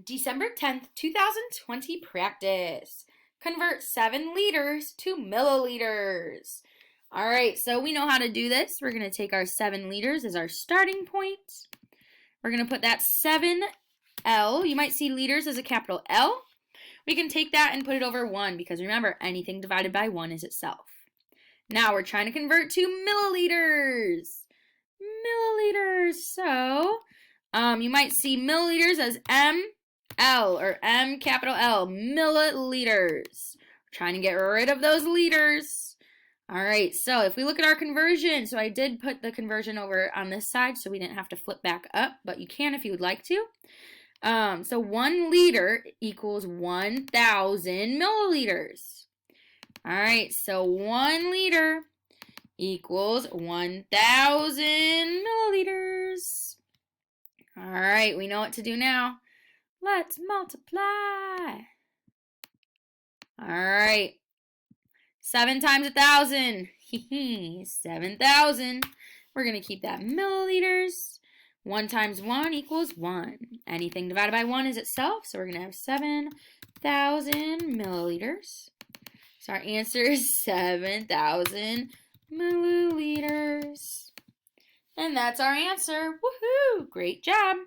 December 10th, 2020 practice. Convert 7 liters to milliliters. All right, so we know how to do this. We're going to take our 7 liters as our starting point. We're going to put that 7L. You might see liters as a capital L. We can take that and put it over 1 because remember, anything divided by 1 is itself. Now we're trying to convert to milliliters. Milliliters. So you might see milliliters as ML or M capital L, milliliters. We're trying to get rid of those liters. All right, so if we look at our conversion, so I did put the conversion over on this side so we didn't have to flip back up, but you can if you would like to. So 1 liter equals 1,000 milliliters. All right, so 1 liter equals 1,000 milliliters. All right, we know what to do now. Let's multiply. All right. 7 times 1,000. 7,000. We're going to keep that milliliters. 1 times 1 equals 1. Anything divided by 1 is itself, so we're going to have 7,000 milliliters. So our answer is 7,000 milliliters. And that's our answer. Woohoo! Great job.